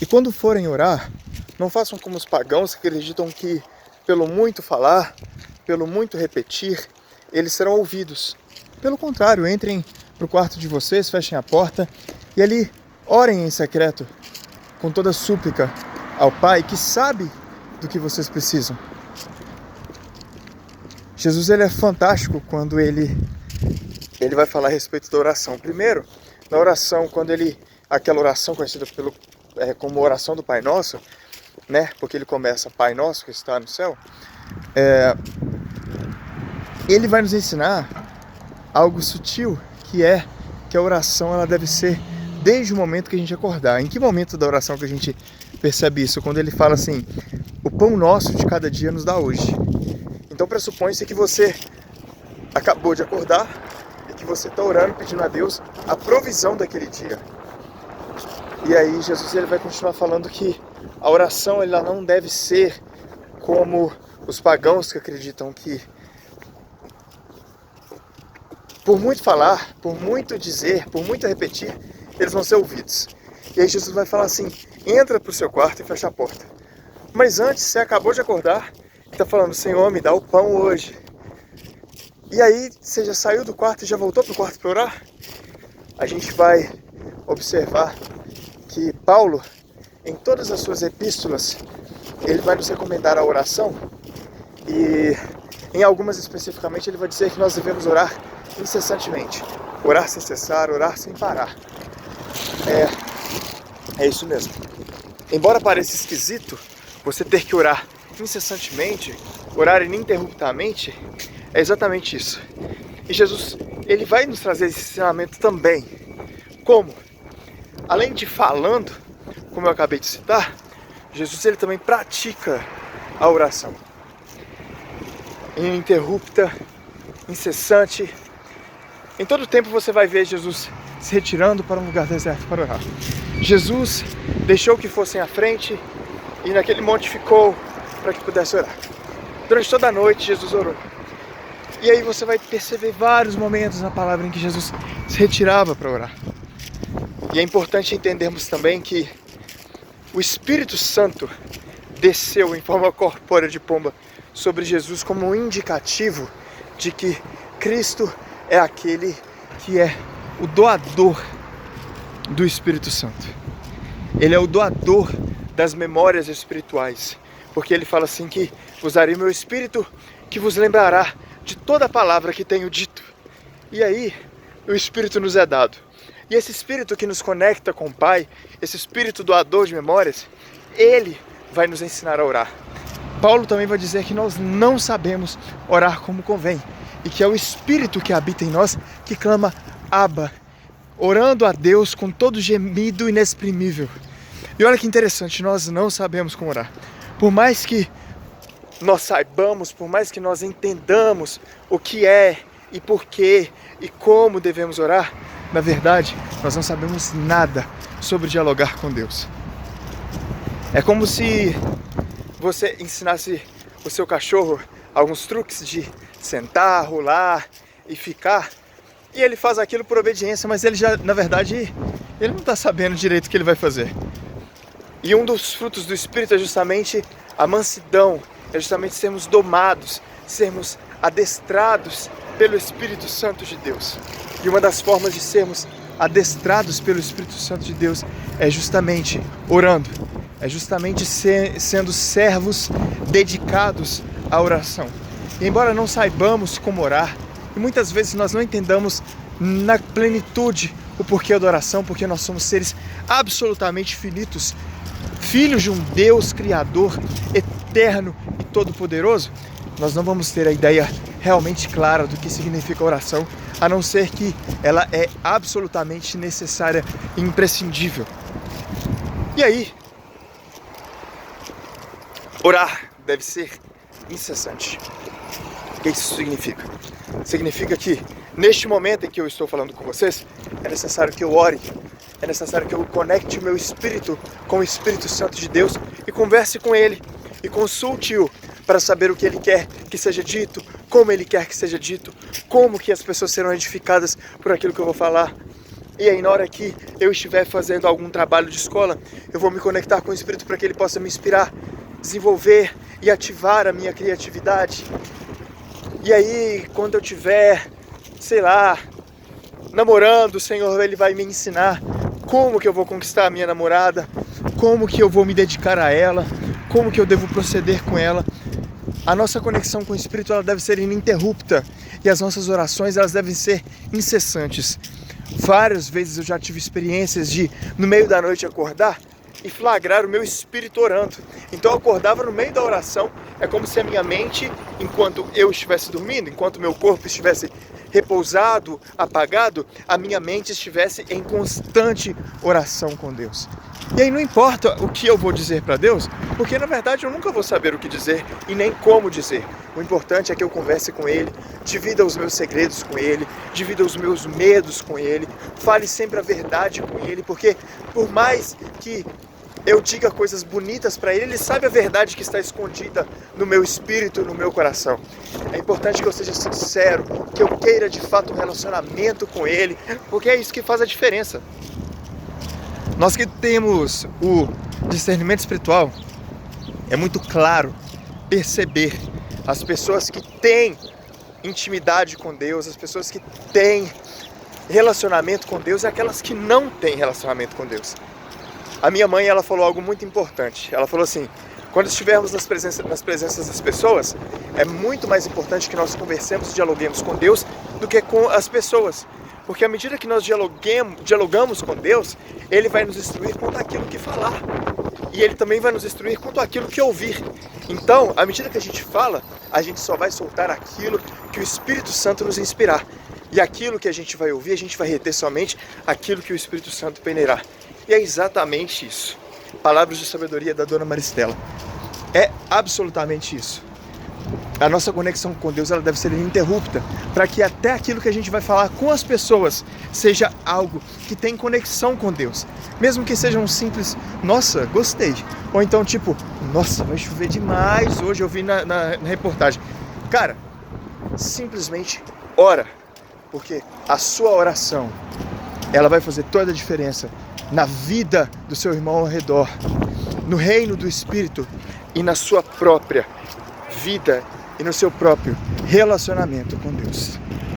E quando forem orar, não façam como os pagãos que acreditam que pelo muito falar, pelo muito repetir, eles serão ouvidos. Pelo contrário, entrem para o quarto de vocês, fechem a porta e ali orem em secreto, com toda súplica ao Pai que sabe do que vocês precisam. Jesus ele é fantástico quando ele vai falar a respeito da oração. Primeiro, na oração, aquela oração conhecida como oração do Pai Nosso, né? Porque ele começa Pai Nosso que está no céu. Ele vai nos ensinar algo sutil, que a oração ela deve ser desde o momento que a gente acordar. Em que momento da oração que a gente percebe isso? Quando ele fala assim, o pão nosso de cada dia nos dá hoje. Então pressupõe-se que você acabou de acordar e que você está orando, pedindo a Deus a provisão daquele dia. E aí Jesus ele vai continuar falando que a oração ela não deve ser como os pagãos que acreditam que por muito falar, por muito dizer, por muito repetir, eles vão ser ouvidos. E aí Jesus vai falar assim, entra para o seu quarto e fecha a porta. Mas antes, você acabou de acordar e está falando, Senhor, me dá o pão hoje. E aí, você já saiu do quarto e já voltou para o quarto para orar? A gente vai observar que Paulo, em todas as suas epístolas, ele vai nos recomendar a oração. E em algumas especificamente, ele vai dizer que nós devemos orar incessantemente. Orar sem cessar, orar sem parar. É isso mesmo. Embora pareça esquisito você ter que orar incessantemente, orar ininterruptamente, é exatamente isso. E Jesus, ele vai nos trazer esse ensinamento também. Como? Além de falando, como eu acabei de citar, Jesus ele também pratica a oração. Ininterrupta, incessante. Em todo tempo você vai ver Jesus se retirando para um lugar deserto para orar. Jesus deixou que fossem à frente e naquele monte ficou para que pudesse orar. Durante toda a noite Jesus orou. E aí você vai perceber vários momentos na palavra em que Jesus se retirava para orar. E é importante entendermos também que o Espírito Santo desceu em forma corpórea de pomba sobre Jesus como um indicativo de que Cristo é aquele que é o doador do Espírito Santo. Ele é o doador das memórias espirituais. Porque ele fala assim que vos darei meu Espírito que vos lembrará de toda a palavra que tenho dito. E aí, o Espírito nos é dado. E esse Espírito que nos conecta com o Pai, esse Espírito doador de memórias, ele vai nos ensinar a orar. Paulo também vai dizer que nós não sabemos orar como convém. E que é o Espírito que habita em nós que clama Abba, orando a Deus com todo gemido inexprimível. E olha que interessante, nós não sabemos como orar. Por mais que nós saibamos, por mais que nós entendamos o que é e por quê e como devemos orar, na verdade, nós não sabemos nada sobre dialogar com Deus. É como se você ensinasse o seu cachorro alguns truques de sentar, rolar e ficar, e ele faz aquilo por obediência, mas ele já, na verdade, ele não está sabendo direito o que ele vai fazer. E um dos frutos do Espírito é justamente a mansidão, é justamente sermos domados, sermos adestrados pelo Espírito Santo de Deus. E uma das formas de sermos adestrados pelo Espírito Santo de Deus é justamente orando, é justamente sendo servos dedicados à oração. E embora não saibamos como orar, e muitas vezes nós não entendamos na plenitude o porquê da oração, porque nós somos seres absolutamente finitos, filhos de um Deus Criador, eterno e todo-poderoso, nós não vamos ter a ideia realmente clara do que significa oração, a não ser que ela é absolutamente necessária e imprescindível. E aí, orar deve ser incessante. O que isso significa? Significa que neste momento em que eu estou falando com vocês, é necessário que eu ore, é necessário que eu conecte o meu espírito com o Espírito Santo de Deus e converse com Ele e consulte-o para saber o que Ele quer que seja dito, como Ele quer que seja dito, como que as pessoas serão edificadas por aquilo que eu vou falar. E aí na hora que eu estiver fazendo algum trabalho de escola, eu vou me conectar com o Espírito para que Ele possa me inspirar, desenvolver e ativar a minha criatividade. E aí quando eu estiver, sei lá, namorando, o Senhor Ele vai me ensinar como que eu vou conquistar a minha namorada, como que eu vou me dedicar a ela, como que eu devo proceder com ela. A nossa conexão com o Espírito ela deve ser ininterrupta e as nossas orações elas devem ser incessantes. Várias vezes eu já tive experiências de, no meio da noite, acordar e flagrar o meu espírito orando. Então eu acordava no meio da oração, é como se a minha mente, enquanto eu estivesse dormindo, enquanto o meu corpo estivesse repousado, apagado, a minha mente estivesse em constante oração com Deus. E aí não importa o que eu vou dizer para Deus, porque na verdade eu nunca vou saber o que dizer e nem como dizer. O importante é que eu converse com Ele, divida os meus segredos com Ele, divida os meus medos com Ele, fale sempre a verdade com Ele, porque por mais que eu diga coisas bonitas para Ele, Ele sabe a verdade que está escondida no meu espírito, no meu coração. É importante que eu seja sincero, que eu queira de fato um relacionamento com Ele, porque é isso que faz a diferença. Nós que temos o discernimento espiritual, é muito claro perceber as pessoas que têm intimidade com Deus, as pessoas que têm relacionamento com Deus e aquelas que não têm relacionamento com Deus. A minha mãe, ela falou algo muito importante. Ela falou assim, quando estivermos nas presenças das pessoas, é muito mais importante que nós conversemos e dialoguemos com Deus do que com as pessoas. Porque à medida que nós dialogamos com Deus, Ele vai nos instruir quanto àquilo que falar. E Ele também vai nos instruir quanto àquilo que ouvir. Então, à medida que a gente fala, a gente só vai soltar aquilo que o Espírito Santo nos inspirar. E aquilo que a gente vai ouvir, a gente vai reter somente aquilo que o Espírito Santo peneirar. E é exatamente isso. Palavras de sabedoria da Dona Maristela. É absolutamente isso. A nossa conexão com Deus ela deve ser ininterrupta, para que até aquilo que a gente vai falar com as pessoas seja algo que tem conexão com Deus. Mesmo que seja um simples, nossa, gostei. Ou então tipo, nossa, vai chover demais hoje, eu vi na reportagem. Cara, simplesmente ora, porque a sua oração, ela vai fazer toda a diferença na vida do seu irmão ao redor, no reino do Espírito e na sua própria vida e no seu próprio relacionamento com Deus.